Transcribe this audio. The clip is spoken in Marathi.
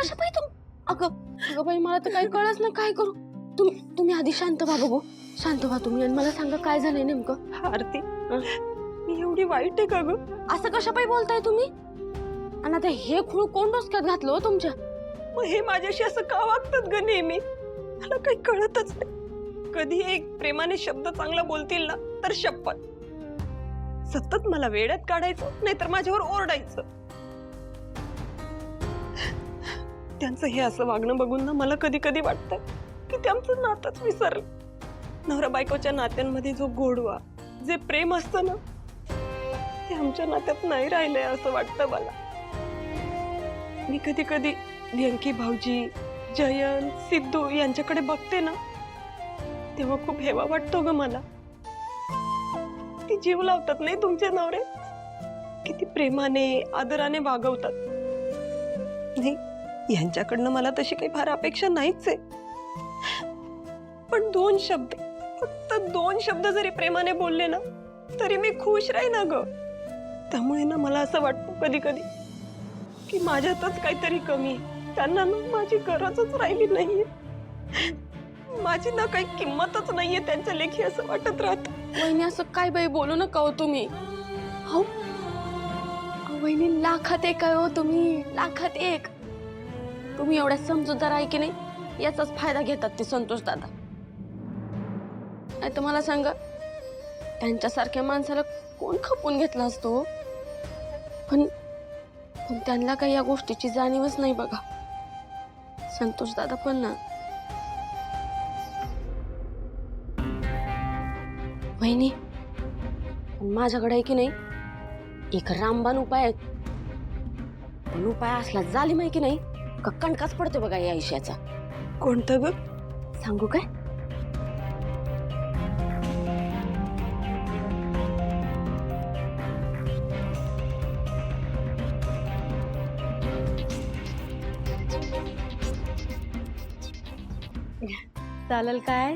कशा पाहिजे अगं अगं बाई मला तर काही कळच ना काय करू. तुम्ही आधी शांत व्हा बघू. शांत व्हा तुम्ही आणि मला सांगा काय झालंय नेमकं. आरती मी एवढी वाईट आहे का ग? असं कशा पाहिजे बोलताय तुम्ही. आणि आता हे खूळ कोण डोसक्यात घातलं हो तुमच्या. मग हे माझ्याशी असं का वागतात ग नेहमी? मला काही कळतच नाही. कधी एक प्रेमाने शब्द चांगला बोलतील ना तर शपथ सतत मला वेड्यात काढायचं नाहीतर माझ्यावर ओरडायचं. त्यांचं हे असं वागणं बघून ना मला कधी कधी वाटतं की ते आमचं नातंच विसरलं. नवरा बायकोच्या नात्यांमध्ये जो गोडवा जे प्रेम असतं ना ते आमच्या नात्यात नाही राहिलंय असं वाटतं मला. मी कधी कधी व्यंकी भाऊजी जयंत सिद्धू यांच्याकडे बघते ना तेव्हा खूप हेवा वाटतो ग मला. ती जीव लावतात नाही तुमचे नवरे किती प्रेमाने आदराने वागवतात. नाही यांच्याकडनं मला तशी काही फार अपेक्षा नाहीच आहे. पण दोन शब्द फक्त दोन शब्द जरी प्रेमाने बोलले ना तरी मी खुश राही ना ग. त्यामुळे ना मला असं वाटतं कधी कधी की माझ्यातच काहीतरी कमी आहे. त्यांना ना माझी गरजच राहिली नाहीये. माझी ना काही किंमतच नाहीये त्यांच्या लेखी असं वाटत राहत. वहिनी असं काय बाई बोलू नका हो तुम्ही. हो वहिनी लाखात एक आहे हो तुम्ही. लाखात एक. तुम्ही एवढ्या समजूतदार आहे की नाही याचाच फायदा घेतात ते संतोष दादा. नाही तर मला सांगा त्यांच्यासारख्या माणसाला कोण खपून घेतला असतो. पण त्यांना काही या गोष्टीची जाणीवच नाही बघा. संतोष दादा पण ना वहिनी माझ्याकडे आहे की नाही एक रामबाण उपाय आहे. पण उपाय असला जालिम आहे की नाही का कणकाच पडते बघा या आयुष्याचा. कोणतं ग? सांगू काय? चालेल काय?